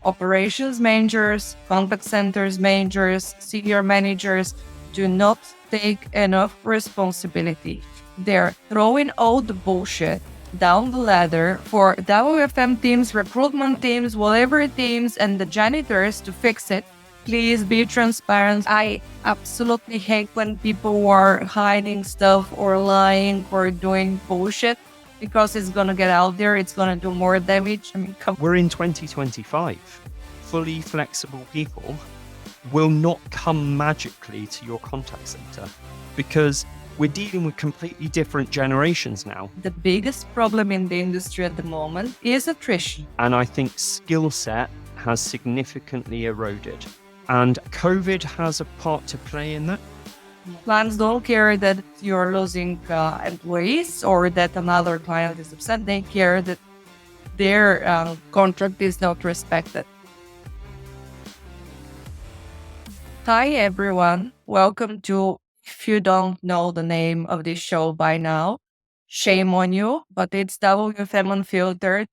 operations managers, contact centers managers, senior managers do not take enough responsibility. They're throwing all the bullshit down the ladder for WFM teams, recruitment teams, whatever teams, and the janitors to fix it. Please be transparent. I absolutely hate when people are hiding stuff or lying or doing bullshit because it's going to get out there. It's going to do more damage. I mean, come We're in 2025. Fully flexible people will not come magically to your contact center because we're dealing with completely different generations now. The biggest problem in the industry at the moment is attrition. And I think skill set has significantly eroded. And COVID has a part to play in that. Clients don't care that you're losing employees or that another client is upset. They care that their contract is not respected. Hi, everyone. Welcome to, if you don't know the name of this show by now, shame on you, but it's WFM Unfiltered.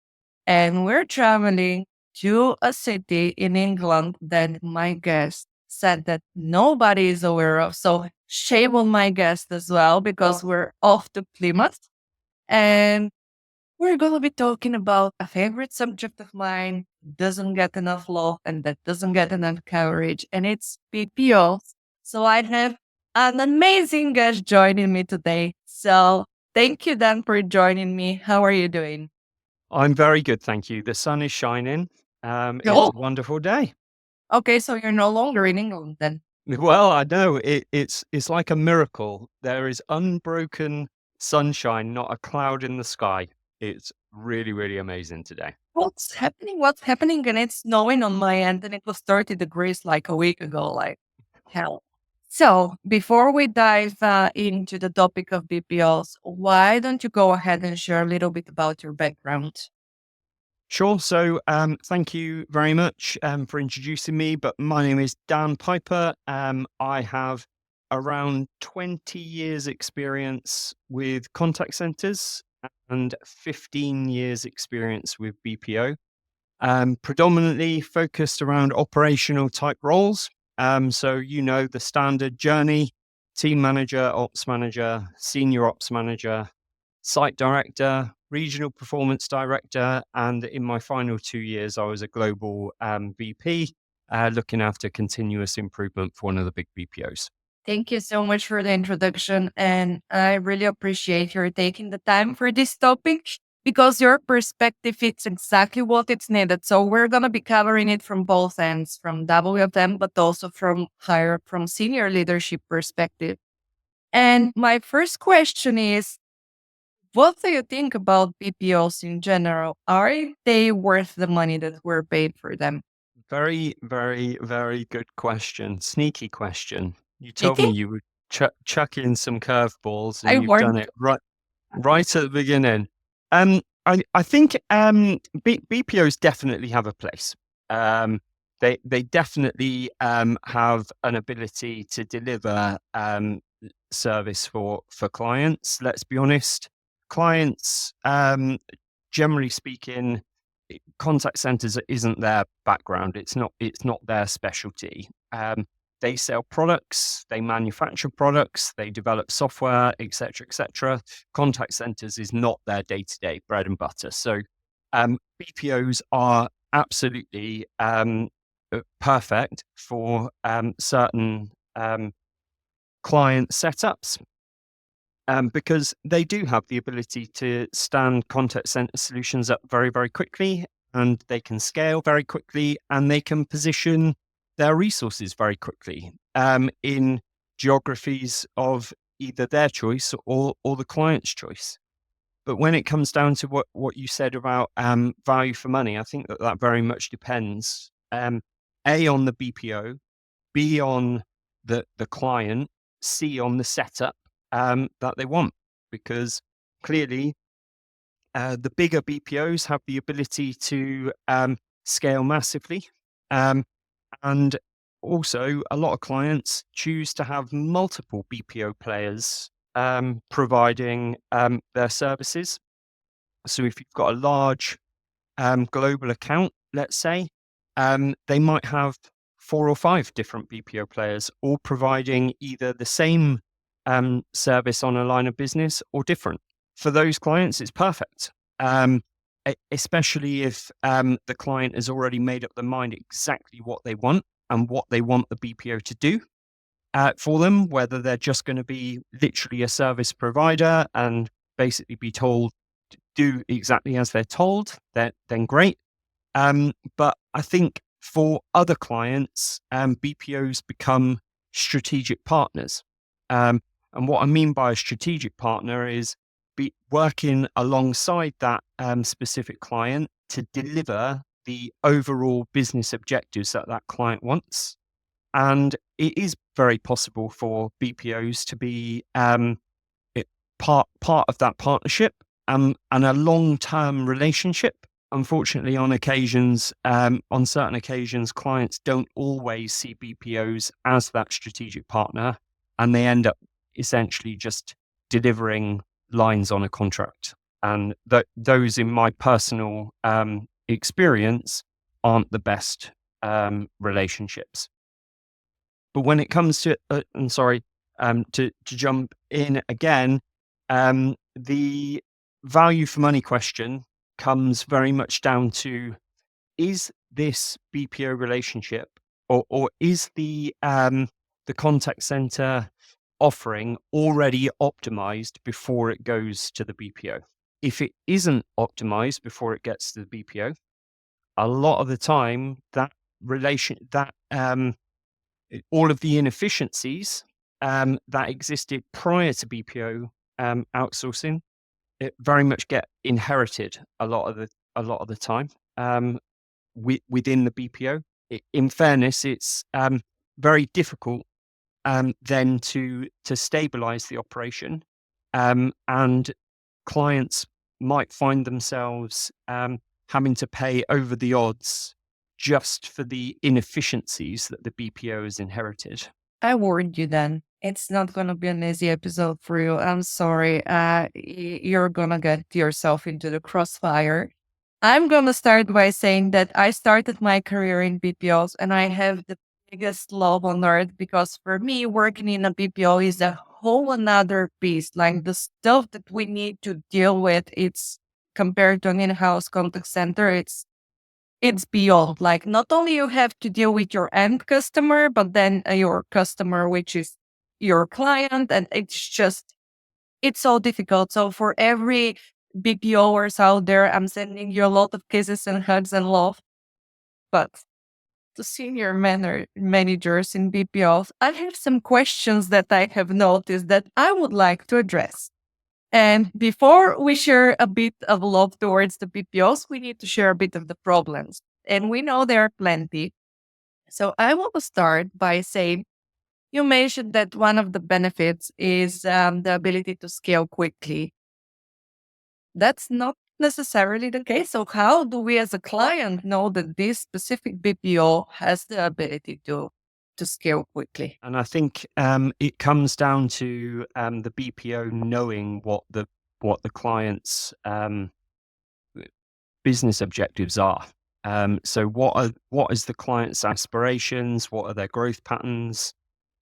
And we're traveling to a city in England that my guest said that nobody is aware of. So shame on my guest as well, because we're off to Plymouth. And we're going to be talking about a favorite subject of mine, doesn't get enough love and that doesn't get enough coverage, and it's BPO. So I have an amazing guest joining me today. So thank you, Dan, for joining me. How are you doing? I'm very good, thank you. The sun is shining. It's Oh, a wonderful day. okay. So you're no longer in England then. Well, I know it's like a miracle. There is unbroken sunshine, not a cloud in the sky. It's really, really amazing today. What's happening? What's happening? And it's snowing on my end, and it was 30 degrees like a week ago. Like hell. So before we dive into the topic of BPOs, why don't you go ahead and share a little bit about your background? Sure. So, thank you very much for introducing me. But my name is Dan Piper. I have around 20 years experience with contact centers and 15 years experience with BPO. Predominantly focused around operational type roles. So, the standard journey: team manager, ops manager, senior ops manager, site director, regional performance director, and in my final 2 years, I was a global VP, looking after continuous improvement for one of the big BPOs. Thank you so much for the introduction. And I really appreciate your taking the time for this topic because your perspective fits exactly what it's needed. So we're going to be covering it from both ends, from WFM, but also from senior leadership perspective. And my first question is, what do you think about BPOs in general? Are they worth the money that we're paid for them? Very, very, very good question. Sneaky question. You told me Nikki, you would chuck in some curveballs, I and you've done warned it right at the beginning. I think BPOs definitely have a place. They definitely have an ability to deliver service for clients. Let's be honest, clients, generally speaking, contact centers isn't their background. It's not their specialty. They sell products, they manufacture products, they develop software, etc., etc. Contact centers is not their day-to-day bread and butter. So BPOs are absolutely perfect for certain client setups. Because they do have the ability to stand contact center solutions up very, very quickly, and they can scale very quickly, and they can position their resources very quickly in geographies of either their choice or the client's choice. But when it comes down to what you said about value for money, I think that very much depends, A, on the BPO, B, on the client, C, on the setup that they want, because clearly the bigger BPOs have the ability to scale massively. And also, a lot of clients choose to have multiple BPO players providing their services. So if you've got a large global account, let's say, they might have 4 or 5 different BPO players, all providing either the same service on a line of business or different. For those clients, it's perfect, especially if the client has already made up their mind exactly what they want and what they want the BPO to do for them, whether they're just going to be literally a service provider and basically be told to do exactly as they're told, then great. But I think for other clients, BPOs become strategic partners. And what I mean by a strategic partner is working alongside that specific client to deliver the overall business objectives that that client wants. And it is very possible for BPOs to be part of that partnership and a long-term relationship. Unfortunately, on certain occasions, clients don't always see BPOs as that strategic partner, and they end up essentially just delivering lines on a contract. And those, in my personal experience, aren't the best relationships. But when it comes to, I'm sorry, to jump in again, the value for money question comes very much down to, is this BPO relationship or is the contact center offering already optimized before it goes to the BPO? If it isn't optimized before it gets to the BPO, a lot of the time that all of the inefficiencies that existed prior to BPO outsourcing, it very much get inherited a lot of the time within the BPO. In fairness, it's very difficult then to stabilize the operation, and clients might find themselves having to pay over the odds just for the inefficiencies that the BPO has inherited. I warned you then. It's not going to be an easy episode for you. I'm sorry. You're going to get yourself into the crossfire. I'm going to start by saying that I started my career in BPOs and I have the biggest love on earth, because for me, working in a BPO is a whole another beast. Like the stuff that we need to deal with, it's compared to an in-house contact center, it's beyond. Like, not only you have to deal with your end customer, but then your customer, which is your client. And it's so difficult. So for every BPOers out there, I'm sending you a lot of kisses and hugs and love. But to senior managers in BPOs, I have some questions that I have noticed that I would like to address. And before we share a bit of love towards the BPOs, we need to share a bit of the problems. And we know there are plenty. So I want to start by saying, you mentioned that one of the benefits is the ability to scale quickly. That's not necessarily the case. So how do we as a client know that this specific BPO has the ability to scale quickly? And I think it comes down to the BPO knowing what the client's business objectives are. So what is the client's aspirations? What are their growth patterns?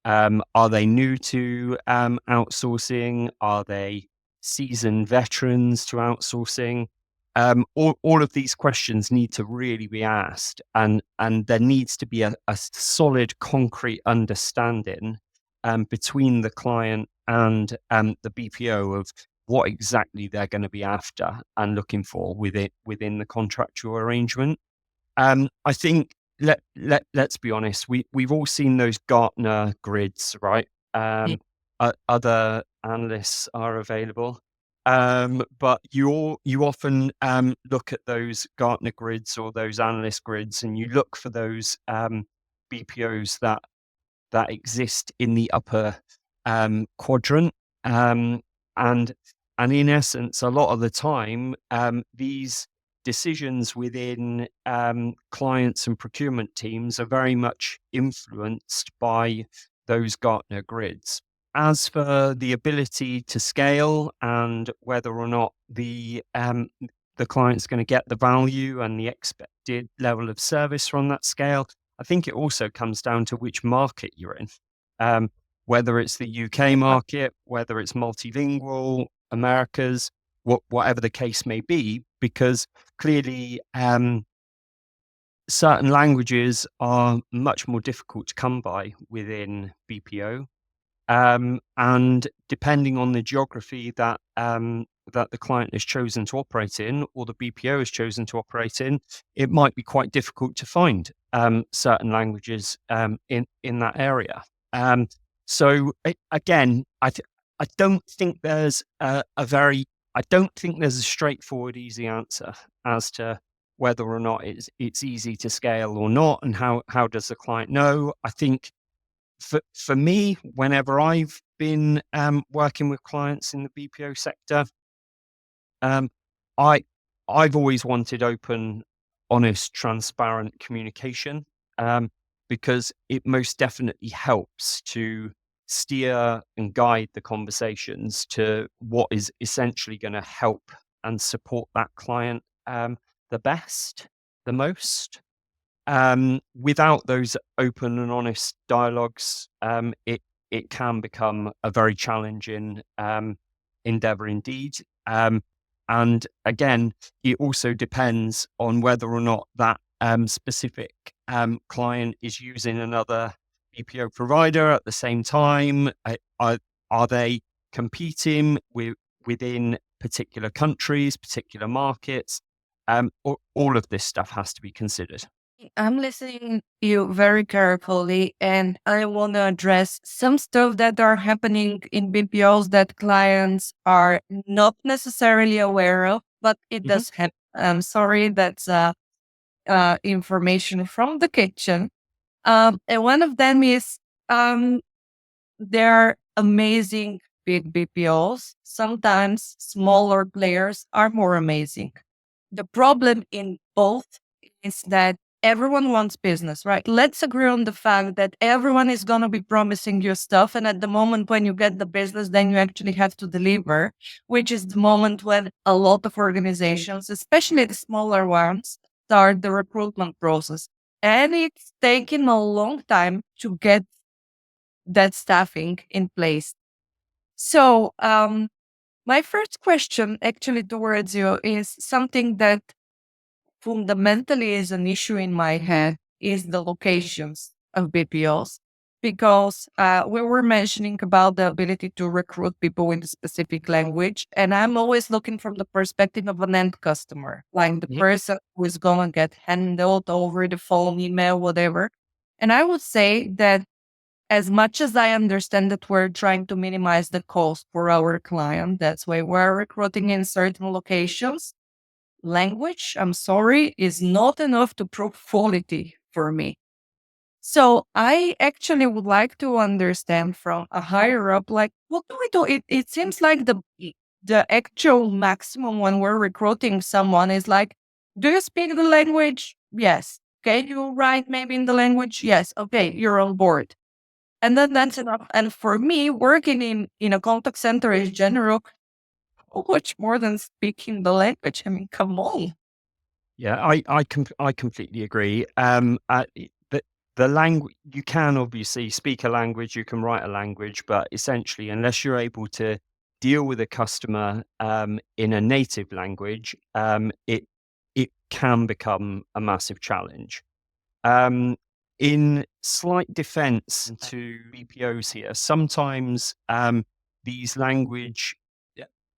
Are they new to outsourcing? Are they seasoned veterans to outsourcing? All of these questions need to really be asked, and there needs to be a solid, concrete understanding between the client and the BPO of what exactly they're going to be after and looking for within the contractual arrangement. I think let's be honest, we've all seen those Gartner grids, right? Other analysts are available. But you often look at those Gartner grids or those analyst grids, and you look for those BPOs that exist in the upper quadrant. And in essence, a lot of the time, these decisions within clients and procurement teams are very much influenced by those Gartner grids. As for the ability to scale and whether or not the the client's going to get the value and the expected level of service from that scale. I think it also comes down to which market you're in, whether it's the UK market, whether it's multilingual, Americas, whatever the case may be, because clearly certain languages are much more difficult to come by within BPO. And depending on the geography that the client has chosen to operate in, or the BPO has chosen to operate in, it might be quite difficult to find certain languages in that area. Again, I don't think there's I don't think there's a straightforward, easy answer as to whether or not it's easy to scale or not, and how does the client know. I think for me, whenever I've been working with clients in the BPO sector, um, I I've always wanted open, honest, transparent communication, because it most definitely helps to steer and guide the conversations to what is essentially going to help and support that client the best, the most. Without those open and honest dialogues, it can become a very challenging endeavor indeed. And again, it also depends on whether or not that specific client is using another BPO provider at the same time. Are they competing within particular countries, particular markets? All of this stuff has to be considered. I'm listening to you very carefully, and I want to address some stuff that are happening in BPOs that clients are not necessarily aware of, but it Mhm. does happen. I'm sorry, that's information from the kitchen. And one of them is um, there are amazing big BPOs. Sometimes smaller players are more amazing. The problem in both is that everyone wants business, right? Let's agree on the fact that everyone is going to be promising you stuff. And at the moment when you get the business, then you actually have to deliver, which is the moment when a lot of organizations, especially the smaller ones, start the recruitment process. And it's taking a long time to get that staffing in place. So, my first question actually towards you is something that fundamentally is an issue in my head is the locations of BPOs. Because we were mentioning about the ability to recruit people in a specific language. And I'm always looking from the perspective of an end customer, like the Mhm. person who is going to get handled over the phone, email, whatever. And I would say that as much as I understand that we're trying to minimize the cost for our client, that's why we're recruiting in certain locations. Language, I'm sorry, is not enough to prove quality for me. So I actually would like to understand from a higher up, like, what do we do? It seems like the actual maximum when we're recruiting someone is like, do you speak the language? Yes. Can you write maybe in the language? Yes. Okay, you're on board. And then that's enough. And for me, working in a contact center is general, much more than speaking the language. I mean, come on. Yeah, I completely agree. The language, you can obviously speak a language, you can write a language, but essentially, unless you're able to deal with a customer in a native language, it can become a massive challenge. Um, in slight defense to BPOs here, sometimes these language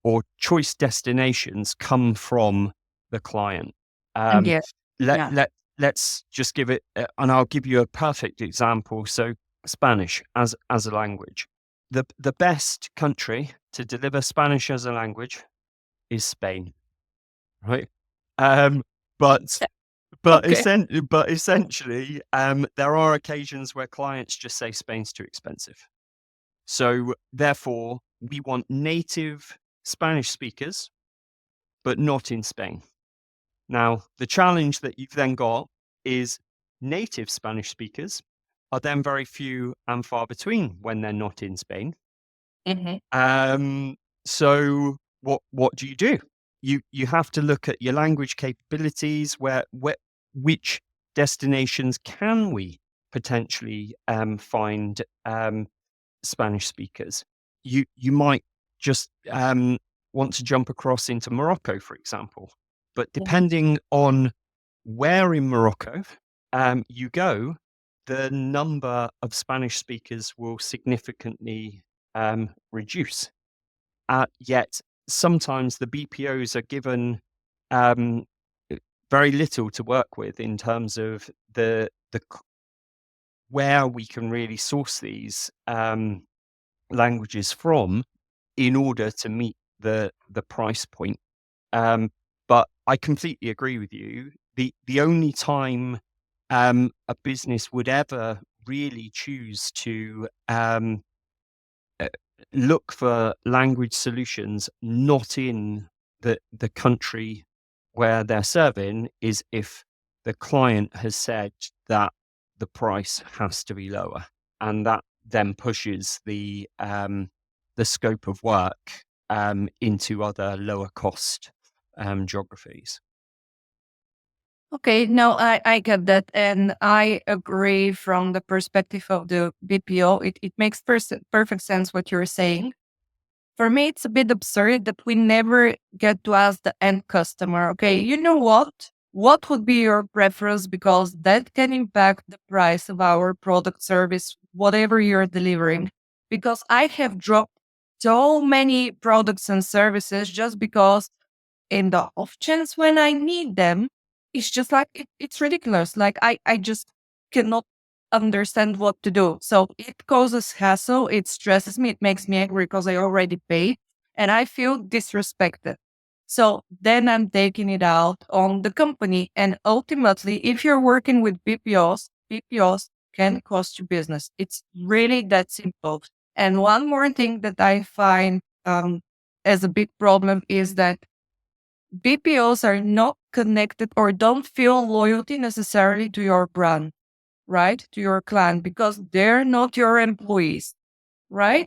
or choice destinations come from the client. And Um, yeah, let yeah. let let's just give it, and I'll give you a perfect example. So Spanish as a language, the best country to deliver Spanish as a language is Spain, right? Um, but Okay. but essentially, there are occasions where clients just say Spain's too expensive. So therefore, we want native Spanish speakers, but not in Spain. Now, the challenge that you've then got is native Spanish speakers are then very few and far between when they're not in Spain. Mhm. Um, so what do you do? you have to look at your language capabilities, which destinations can we potentially find Spanish speakers. You might just want to jump across into Morocco, for example, but Mhm. depending on where in Morocco you go, the number of Spanish speakers will significantly reduce. Yet sometimes the BPOs are given um, very little to work with in terms of where we can really source these languages from in order to meet the price point. But I completely agree with you. The only time a business would ever really choose to uh, look for language solutions not in the country where they're serving is if the client has said that the price has to be lower, and that then pushes the scope of work into other lower cost geographies. Okay, no, I get that. And I agree from the perspective of the BPO. It makes perfect sense what you're saying. For me, it's a bit absurd that we never get to ask the end customer, okay, you know what? What would be your preference? Because that can impact the price of our product, service, whatever you're delivering. Because I have dropped so many products and services just because in the off chance when I need them, it's just like it's ridiculous. Like I just cannot understand what to do. So it causes hassle, it stresses me, it makes me angry because I already paid and I feel disrespected. So then I'm taking it out on the company. And ultimately, if you're working with BPOs can cost you business. It's really that simple. And one more thing that I find as a big problem is that BPOs are not connected or don't feel loyalty necessarily to your brand, right? To your client because they're not your employees, right?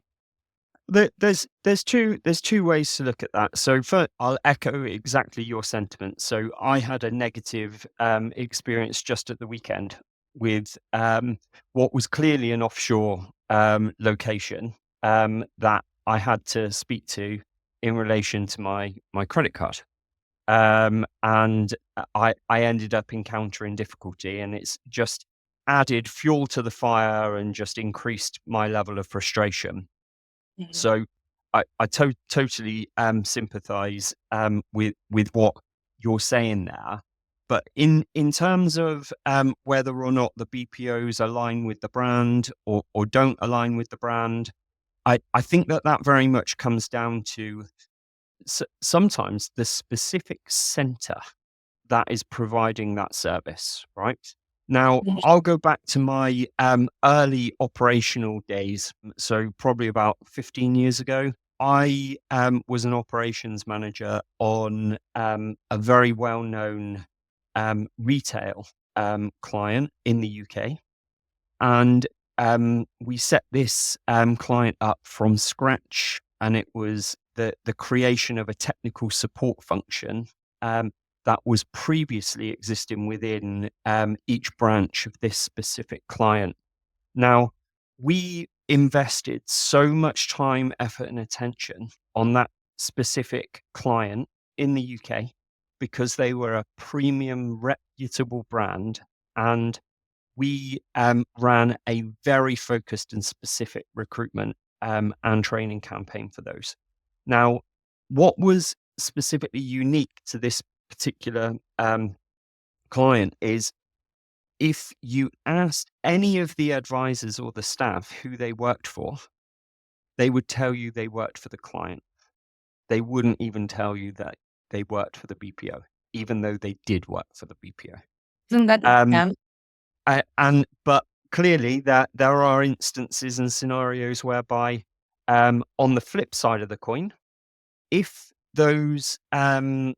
There's two ways to look at that. So first, I'll echo exactly your sentiment. So I had a negative experience just at the weekend with what was clearly an offshore location that I had to speak to in relation to my credit card. And I ended up encountering difficulty, and it's just added fuel to the fire and just increased my level of frustration. Mhm. So I totally sympathise with what you're saying there. But in terms of whether or not the BPOs align with the brand or don't align with the brand, I think that very much comes down to sometimes the specific centre that is providing that service, right? Now, Mhm. I'll go back to my early operational days. So, probably about 15 years ago, I was an operations manager on a very well known retail client in the UK. And we set this client up from scratch, and it was the creation of a technical support function that was previously existing within each branch of this specific client. Now, we invested so much time, effort, and attention on that specific client in the UK because they were a premium, reputable brand, and we ran a very focused and specific recruitment and training campaign for those. Now, what was specifically unique to this particular client is if you asked any of the advisors or the staff who they worked for, they would tell you they worked for the client. They wouldn't even tell you that they worked for the BPO, even though they did work for the BPO. Isn't that a Um, scam? but clearly that there are instances and scenarios whereby, on the flip side of the coin, if those e-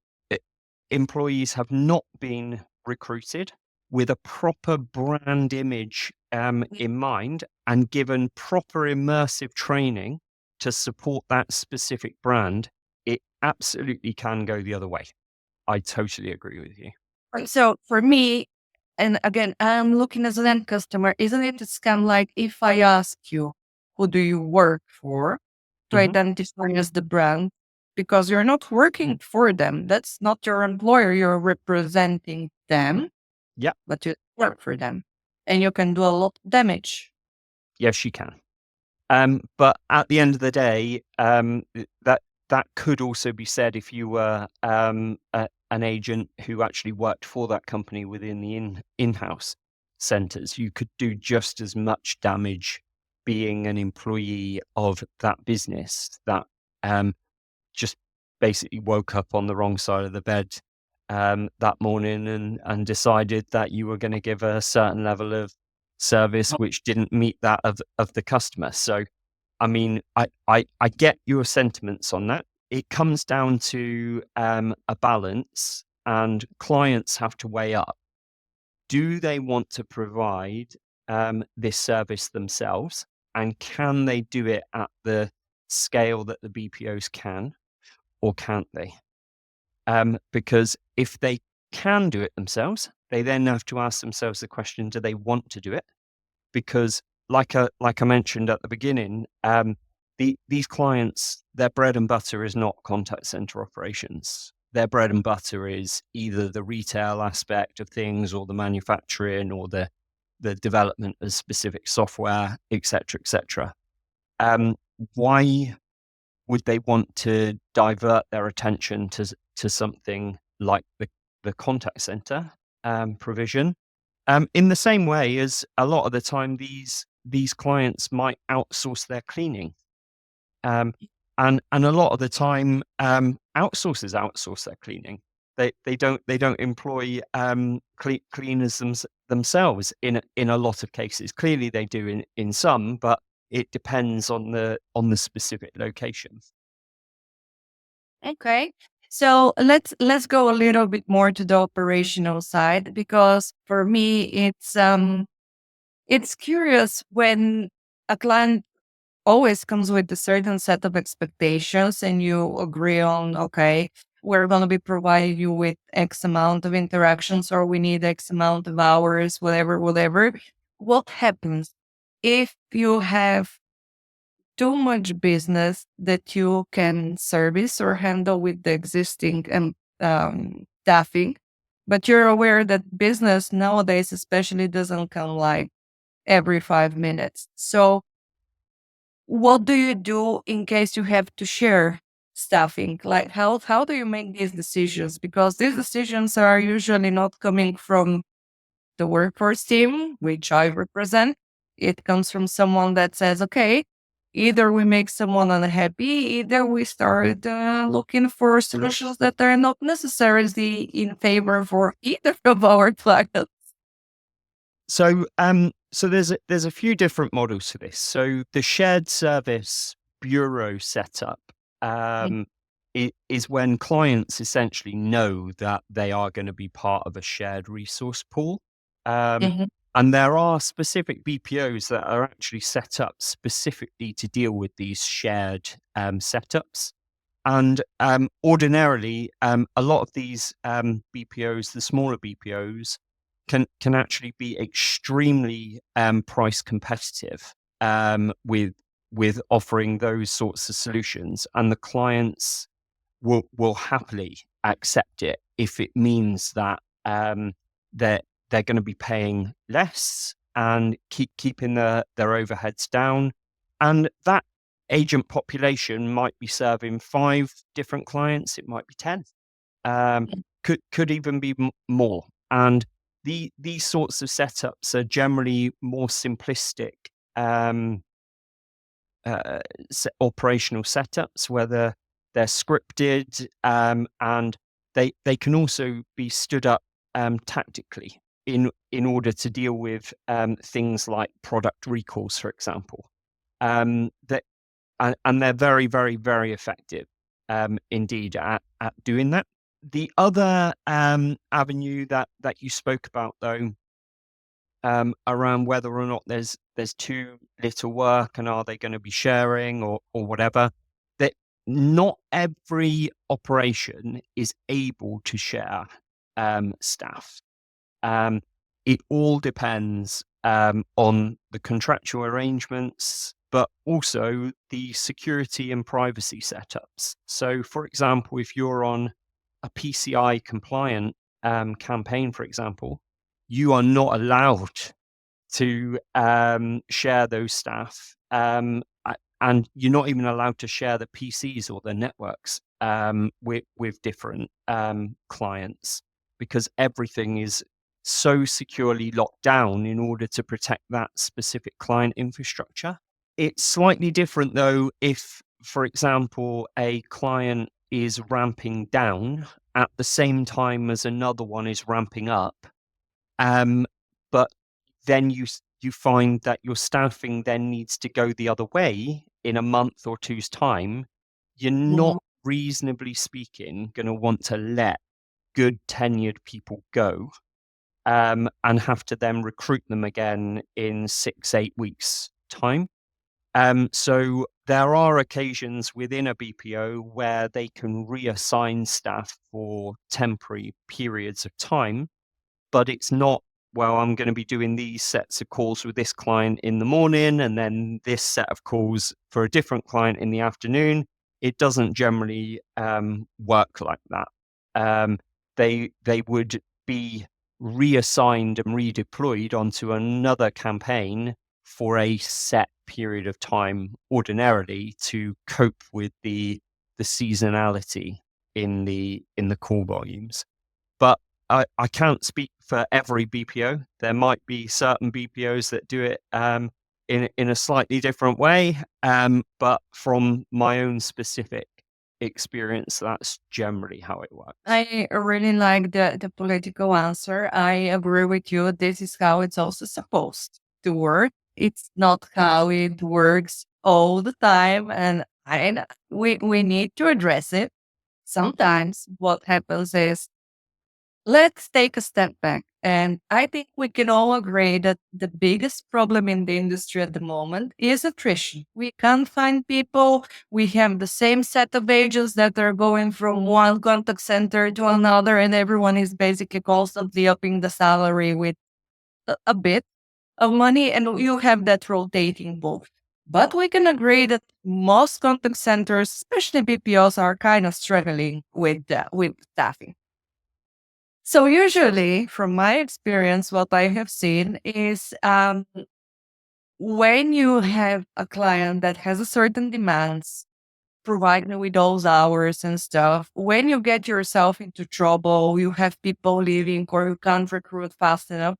employees have not been recruited with a proper brand image in mind and given proper immersive training to support that specific brand, it absolutely can go the other way. I totally agree with you. Right. So for me, and again, I'm looking as an end customer, isn't it? It's kind of like if I ask you, who do you work for, to Hmm. identify as the brand, because you're not working for them. That's not your employer. You're representing them, Yeah, but you work for them. And you can do a lot of damage. yes, you can. But at the end of the day, that could also be said if you were an agent who actually worked for that company within the in-house centres. You could do just as much damage being an employee of that business that um, just basically woke up on the wrong side of the bed that morning and decided that you were going to give a certain level of service which didn't meet that of the customer. So, I mean, I get your sentiments on that. It comes down to a balance, and clients have to weigh up. Do they want to provide this service themselves? And can they do it at the scale that the BPOs can, or can't they? Because if they can do it themselves, they then have to ask themselves the question: do they want to do it? Because, like I mentioned at the beginning, these clients, their bread and butter is not contact center operations. Their bread and butter is either the retail aspect of things, or the manufacturing, or the development of specific software, etc., etc. Um, why would they want to divert their attention to something like the contact center provision? In the same way as a lot of the time, these clients might outsource their cleaning, um, and a lot of the time, outsourcers outsource their cleaning. They don't employ cleaners themselves in a lot of cases. Clearly, they do in some, but it depends on the specific location. Okay. So let's go a little bit more to the operational side, because for me it's curious when a client always comes with a certain set of expectations and you agree on, okay, we're going to be providing you with X amount of interactions, or we need X amount of hours, whatever, whatever. What happens if you have too much business that you can service or handle with the existing staffing, but you're aware that business nowadays especially doesn't come like every 5 minutes. So what do you do in case you have to share staffing? Like how do you make these decisions? Because these decisions are usually not coming from the workforce team, which I represent. It comes from someone that says, okay, either we make someone unhappy, either we start looking for solutions that are not necessarily in favor for either of our clients. So there's a few different models to this. So the shared service bureau setup um, is when clients essentially know that they are going to be part of a shared resource pool. Um, Mhm. and there are specific BPOs that are actually set up specifically to deal with these shared setups. And ordinarily, a lot of these BPOs, the smaller BPOs, can actually be extremely price competitive with offering those sorts of solutions, and the clients will happily accept it if it means that they're they're going to be paying less and keeping their overheads down, and that agent population might be serving 5 different clients. It might be 10. Um, could even be more. And these sorts of setups are generally more simplistic um, operational setups, whether they're scripted, and they can also be stood up tactically in order to deal with things like product recalls, for example. That and they're very, very, very effective indeed at doing that. The other avenue that you spoke about, though, around whether or not there's too little work and are they going to be sharing or whatever. not every operation is able to share staff. It all depends on the contractual arrangements, but also the security and privacy setups. So, for example, if you're on a PCI compliant campaign, for example, you are not allowed to share those staff. And you're not even allowed to share the PCs or the networks with different clients, because everything is so securely locked down in order to protect that specific client infrastructure. It's slightly different though if, for example, a client is ramping down at the same time as another one is ramping up. But then you find that your staffing then needs to go the other way in a month or two's time. You're Mhm. not, reasonably speaking, going to want to let good tenured people go and have to then recruit them again in 6-8 weeks time. So there are occasions within a BPO where they can reassign staff for temporary periods of time, but it's not, well, I'm going to be doing these sets of calls with this client in the morning and then this set of calls for a different client in the afternoon. It doesn't generally work like that. They would be reassigned and redeployed onto another campaign for a set period of time ordinarily to cope with the seasonality in the call volumes. But I can't speak for every BPO. There might be certain BPOs that do it in a slightly different way. But from my own specific experience, that's generally how it works. I really like the political answer. I agree with you. This is how it's also supposed to work. It's not how it works all the time, and we need to address it. Sometimes what happens is, let's take a step back. And I think we can all agree that the biggest problem in the industry at the moment is attrition. We can't find people. We have the same set of agents that are going from one contact center to another, and everyone is basically constantly upping the salary with a bit of money, and you have that rotating ball. But we can agree that most contact centers, especially BPOs, are kind of struggling with staffing. So usually, from my experience, what I have seen is when you have a client that has a certain demands, providing with those hours and stuff, when you get yourself into trouble, you have people leaving or you can't recruit fast enough,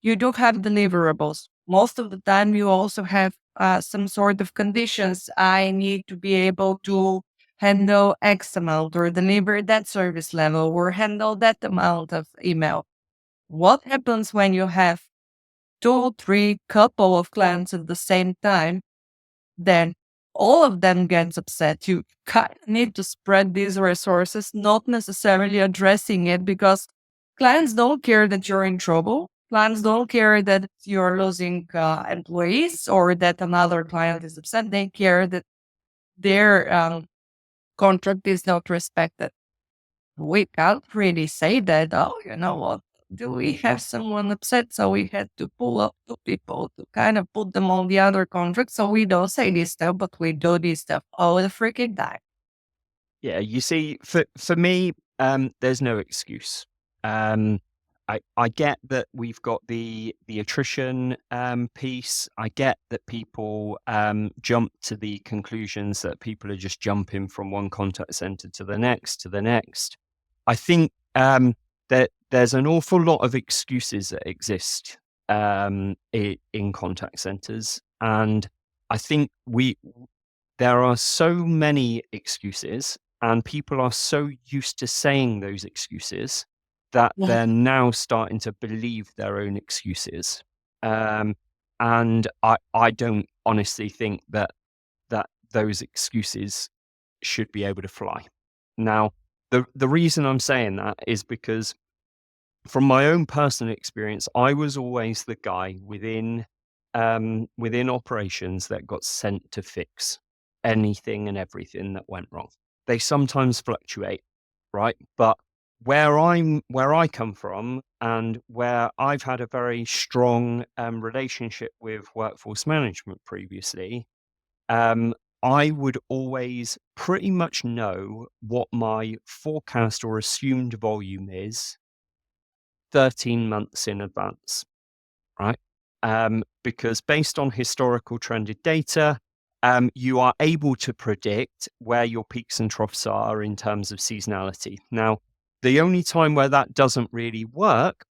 you do have deliverables. Most of the time, you also have some sort of conditions. I need to be able to handle X amount or deliver that service level or handle that amount of email. What happens when you have two, three couple of clients at the same time? Then all of them gets upset. You kind of need to spread these resources, not necessarily addressing it, because clients don't care that you're in trouble. Clients don't care that you're losing employees or that another client is upset. They care that their contract is not respected. We can't really say that, oh, you know what? Do we have someone upset? So we had to pull up two people to kind of put them on the other contract. So we don't say this stuff, but we do this stuff all the freaking time. Yeah, you see, for me, there's no excuse. Um, I get that we've got the attrition piece. I get that people jump to the conclusions that people are just jumping from one contact center to the next to the next. I think that there's an awful lot of excuses that exist in contact centers, and I think there are so many excuses, and people are so used to saying those excuses that Yeah. they're now starting to believe their own excuses. Um, and I don't honestly think that those excuses should be able to fly. Now, the reason I'm saying that is because from my own personal experience, I was always the guy within operations that got sent to fix. anything and everything that went wrong. They sometimes fluctuate, right? But where I come from and where I've had a very strong relationship with workforce management previously, I would always pretty much know what my forecast or assumed volume is 13 months in advance, right? Because based on historical trended data, you are able to predict where your peaks and troughs are in terms of seasonality. Now, the only time where that doesn't really work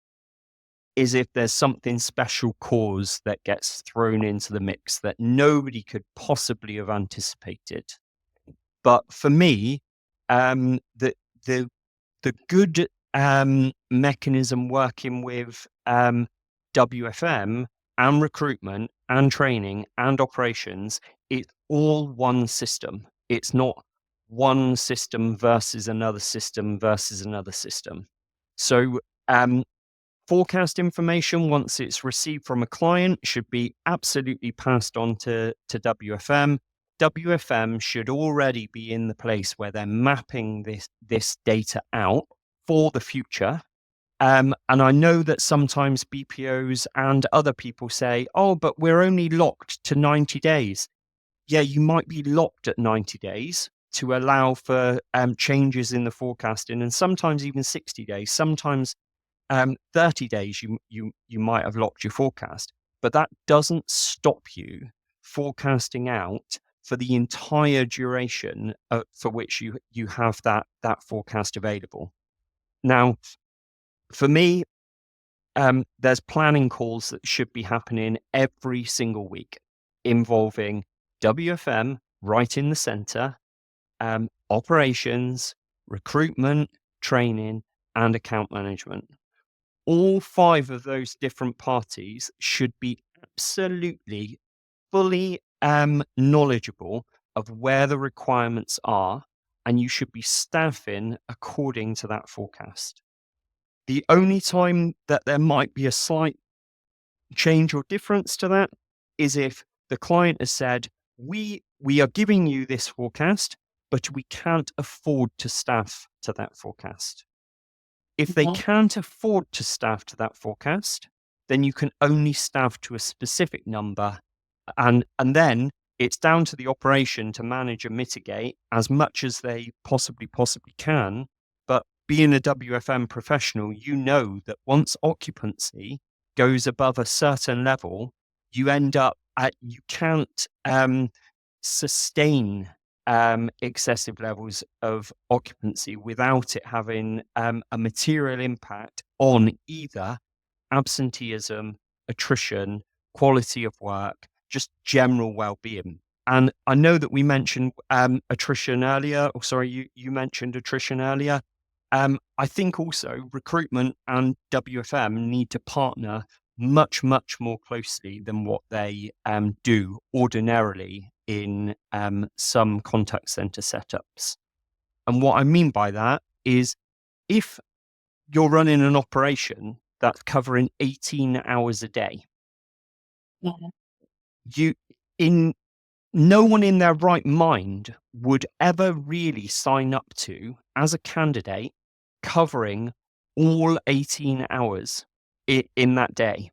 is if there's something special cause that gets thrown into the mix that nobody could possibly have anticipated. But for me, the the good mechanism working with WFM and recruitment and training and operations, it's all one system. It's not one system versus another system versus another system. So forecast information, once it's received from a client, should be absolutely passed on to WFM. WFM should already be in the place where they're mapping this data out for the future. And I know that sometimes BPOs and other people say, oh, but we're only locked to 90 days. Yeah, you might be locked at 90 days to allow for changes in the forecasting, and sometimes even 60 days. Sometimes 30 days you might have locked your forecast, but that doesn't stop you forecasting out for the entire duration for which you have that forecast available. Now, for me, there's planning calls that should be happening every single week involving WFM right in the center, operations, recruitment, training, and account management. All 5 of those different parties should be absolutely fully knowledgeable of where the requirements are, and you should be staffing according to that forecast. The only time that there might be a slight change or difference to that is if the client has said, we are giving you this forecast, but we can't afford to staff to that forecast. If they Mhm. can't afford to staff to that forecast, then you can only staff to a specific number. And then it's down to the operation to manage and mitigate as much as they possibly can. But being a WFM professional, you know that once occupancy goes above a certain level, you end up you can't sustain excessive levels of occupancy without it having a material impact on either absenteeism, attrition, quality of work, just general well-being. And I know that we mentioned attrition earlier, or sorry, you mentioned attrition earlier. I think also recruitment and WFM need to partner much, much more closely than what they do ordinarily in some contact center setups. And what I mean by that is if you're running an operation that's covering 18 hours a day, Mhm. you in no one in their right mind would ever really sign up to as a candidate covering all 18 hours in that day.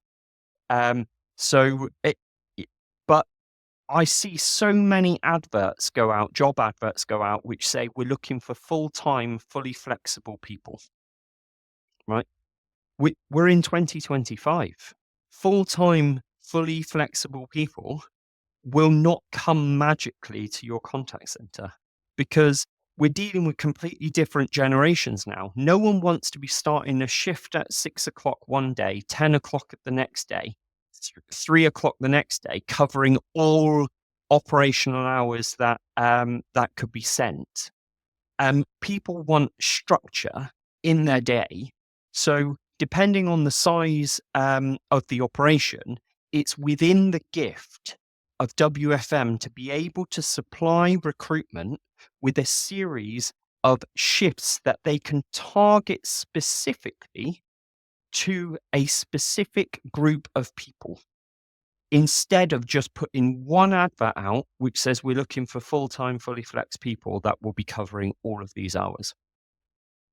Um, so, but I see so many adverts go out, job adverts go out, which say we're looking for full-time, fully flexible people, right? We're in 2025. Full-time, fully flexible people will not come magically to your contact center because we're dealing with completely different generations now. No one wants to be starting a shift at 6 o'clock one day, 10 o'clock at the next day, 3 o'clock the next day, covering all operational hours that could be sent. People want structure in their day. So depending on the size of the operation, it's within the gift of WFM to be able to supply recruitment with a series of shifts that they can target specifically to a specific group of people. instead of just putting one advert out, which says we're looking for full-time, fully flex people that will be covering all of these hours.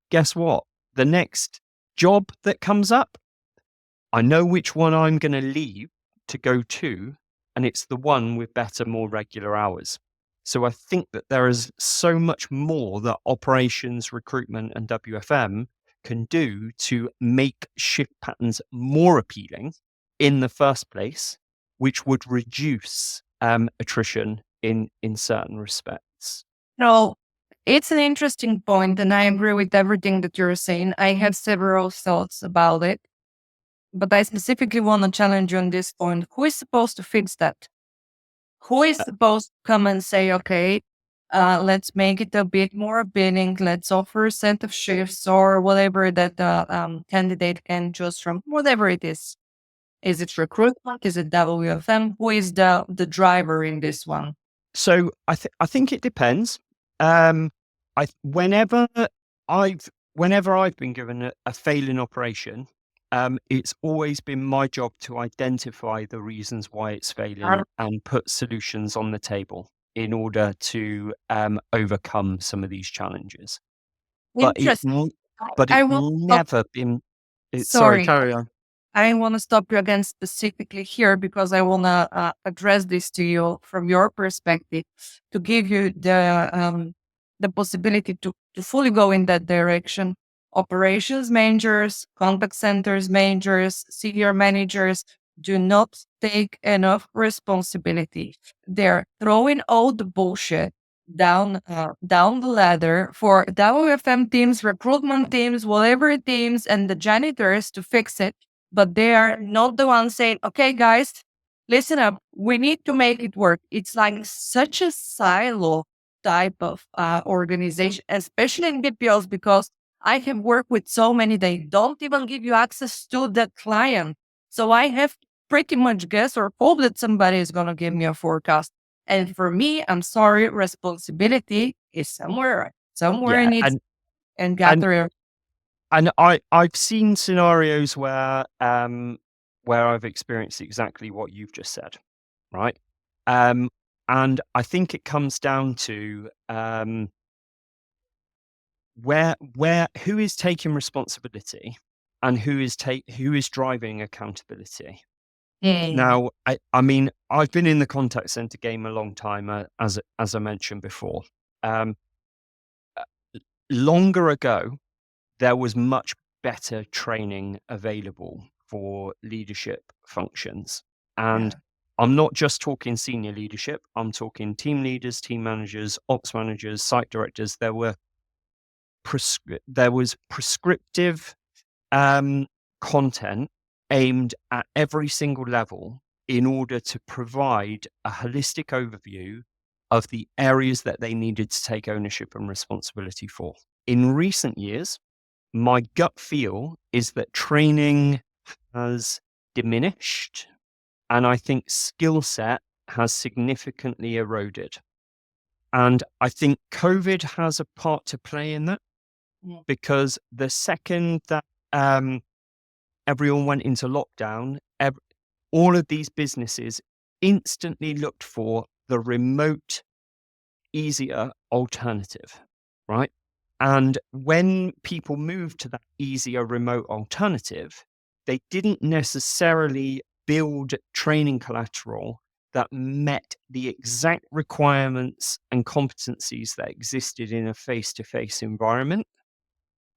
Guess what? The next job that comes up, I know which one I'm going to leave to go to, and it's the one with better, more regular hours. So I think that there is so much more that operations, recruitment, and WFM can do to make shift patterns more appealing in the first place, which would reduce attrition in certain respects. No, it's an interesting point, and I agree with everything that you're saying. I have several thoughts about it, but I specifically want to challenge you on this point. Who is supposed to fix that? Who is supposed to come and say, okay, let's make it a bit more appealing. Let's offer a set of shifts or whatever that the candidate can choose from, whatever it is. Is it recruitment? Is it WFM? Who is the driver in this one? So I think it depends. Whenever I've been given a failing operation, it's always been my job to identify the reasons why it's failing and put solutions on the table in order to overcome some of these challenges. But Interesting. but I it's will stop. never been. Sorry, Sorry, carry on. I want to stop you again specifically here because I want to address this to you from your perspective to give you the possibility to fully go in that direction. Operations managers, contact centers managers, senior managers do not take enough responsibility. They're throwing all the bullshit down the ladder for WFM teams, recruitment teams, whatever teams, and the janitors to fix it, but they are not the ones saying, okay, guys, listen up. We need to make it work. It's like such a silo type of organization, especially in BPOs, because I have worked with so many, they don't even give you access to the client. So I have to pretty much guess or hope that somebody is going to give me a forecast. And for me, I'm sorry, responsibility is somewhere Yeah, in it and and gather. and I've seen scenarios where I've experienced exactly what you've just said, right? And I think it comes down to who is taking responsibility and who is driving accountability. Now, I mean, I've been in the contact center game a long time, as I mentioned before. Uh, Longer ago, there was much better training available for leadership functions. And I'm not just talking senior leadership, I'm talking team leaders, team managers, ops managers, site directors. There was prescriptive content aimed at every single level in order to provide a holistic overview of the areas that they needed to take ownership and responsibility for. In recent years, my gut feel is that training has diminished, and I think skill set has significantly eroded. And I think COVID has a part to play in that, because the second that everyone went into lockdown, all of these businesses instantly looked for the remote, easier alternative, right? And when people moved to that easier remote alternative, they didn't necessarily build training collateral that met the exact requirements and competencies that existed in a face-to-face environment.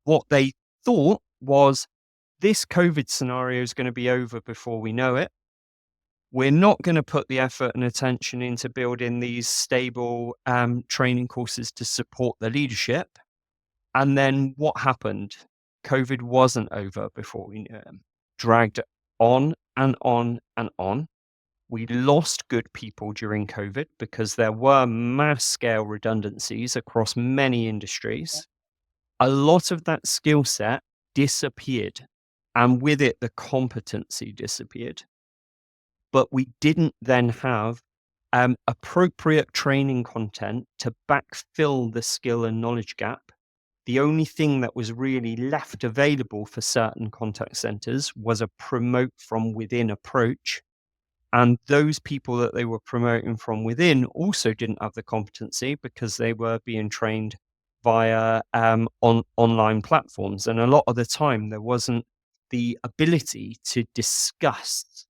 What they thought was, this COVID scenario is going to be over before we know it. We're not going to put the effort and attention into building these stable training courses to support the leadership. And then what happened? COVID wasn't over before we knew it. Dragged on and on and on. We lost good people during COVID because there were mass scale redundancies across many industries. A lot of that skill set disappeared, and with it, the competency disappeared. But we didn't then have appropriate training content to backfill the skill and knowledge gap. The only thing that was really left available for certain contact centers was a promote from within approach, And those people that they were promoting from within also didn't have the competency because they were being trained via online platforms. And a lot of the time, there wasn't the ability to discuss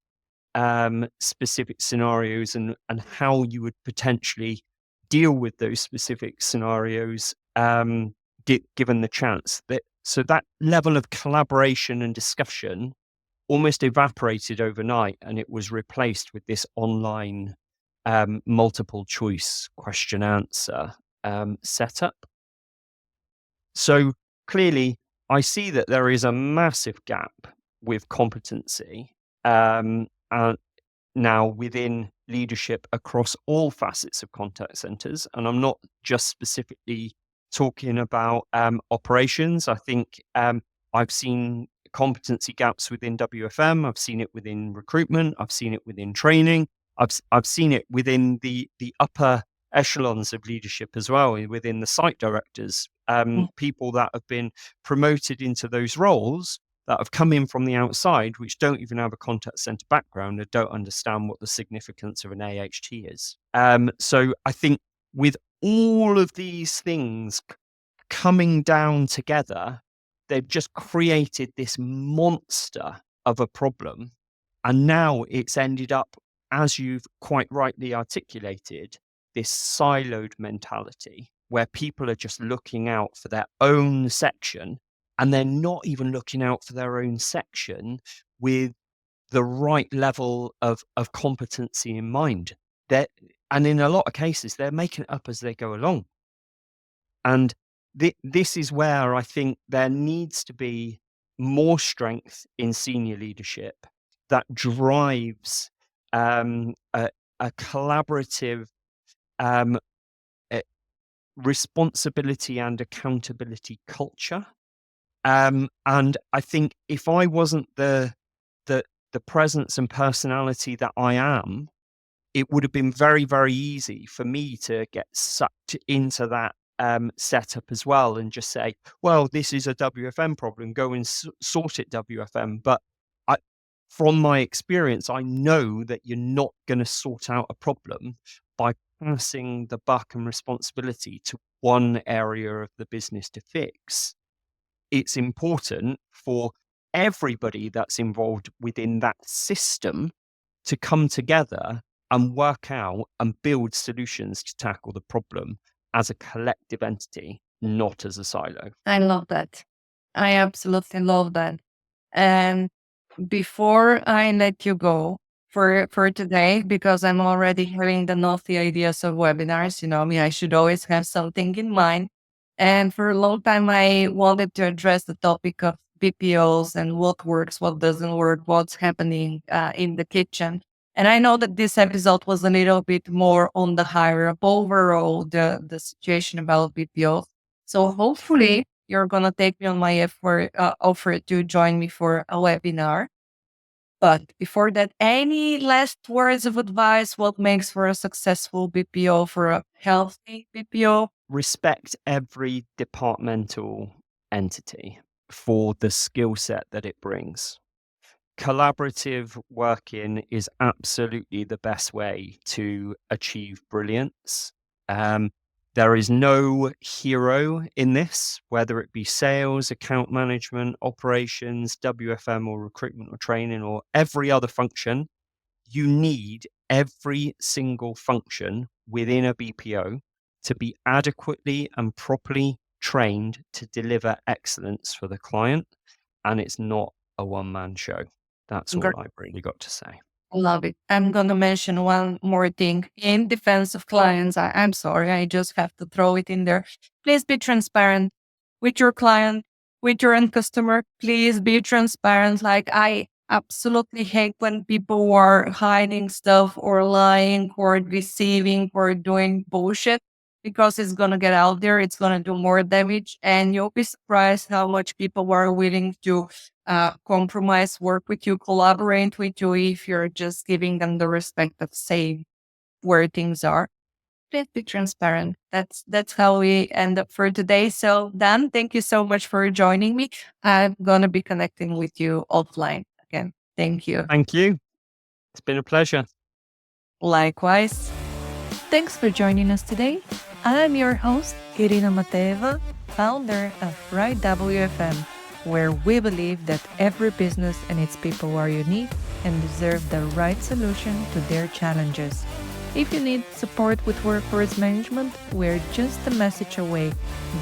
specific scenarios and how you would potentially deal with those specific scenarios given the chance. So that level of collaboration and discussion almost evaporated overnight, and it was replaced with this online multiple choice question answer setup. So clearly, I see that there is a massive gap with competency now within leadership across all facets of contact centers. And I'm not just specifically talking about operations. I think I've seen competency gaps within WFM. I've seen it within recruitment. I've seen it within training. I've seen it within the upper echelons of leadership as well, within the site directors, people that have been promoted into those roles that have come in from the outside, which don't even have a contact center background and don't understand what the significance of an AHT is. So I think with all of these things coming down together, they've just created this monster of a problem. And now it's ended up, as you've quite rightly articulated, this siloed mentality where people are just looking out for their own section, and they're not even looking out for their own section with the right level of competency in mind. And in a lot of cases, they're making it up as they go along. And this is where I think there needs to be more strength in senior leadership that drives a collaborative responsibility and accountability culture. And I think if I wasn't the presence and personality that I am, it would have been very, very easy for me to get sucked into that setup as well and just say, well, this is a WFM problem, go and sort it, WFM. But from my experience, I know that you're not going to sort out a problem by passing the buck and responsibility to one area of the business to fix. It's important for everybody that's involved within that system to come together and work out and build solutions to tackle the problem as a collective entity, not as a silo. I love that. I absolutely love that. And before I let you go for today, because I'm already having the naughty ideas of webinars, you know me, I should always have something in mind. And for a long time, I wanted to address the topic of BPOs and what works, what doesn't work, what's happening in the kitchen. And I know that this episode was a little bit more on the higher up overall, the situation about BPOs. So hopefully you're going to take me on my offer to join me for a webinar. But before that, any last words of advice? What makes for a successful BPO, for a healthy BPO? Respect every departmental entity for the skill set that it brings. Collaborative working is absolutely the best way to achieve brilliance. There is no hero in this, whether it be sales, account management, operations, WFM or recruitment or training or every other function. You need every single function within a BPO to be adequately and properly trained to deliver excellence for the client. And it's not a one-man show. That's all I've really got to say. Love it. I'm going to mention one more thing. In defense of clients, I'm sorry, I just have to throw it in there. Please be transparent with your client, with your end customer. Please be transparent. Like, I absolutely hate when people are hiding stuff or lying or deceiving or doing bullshit, because it's going to get out there. It's going to do more damage. And you'll be surprised how much people are willing to compromise, work with you, collaborate with you if you're just giving them the respect of saying where things are. Please be transparent. That's how we end up for today. So Dan, thank you so much for joining me. I'm gonna be connecting with you offline again. Thank you. Thank you. It's been a pleasure. Likewise. Thanks for joining us today. I'm your host, Irina Mateva, founder of Right WFM, where we believe that every business and its people are unique and deserve the right solution to their challenges. If you need support with workforce management, we're just a message away.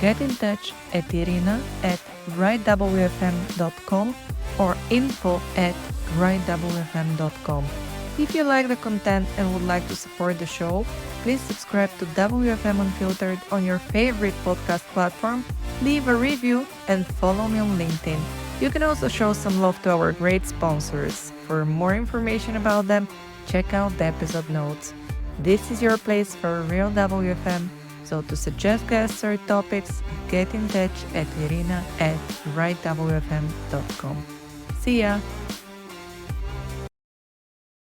Get in touch at irina@rightwfm.com or info@rightwfm.com. If you like the content and would like to support the show, please subscribe to WFM Unfiltered on your favorite podcast platform, leave a review, and follow me on LinkedIn. You can also show some love to our great sponsors. For more information about them, check out the episode notes. This is your place for real WFM, so to suggest guests or topics, get in touch at irina@rightwfm.com. See ya!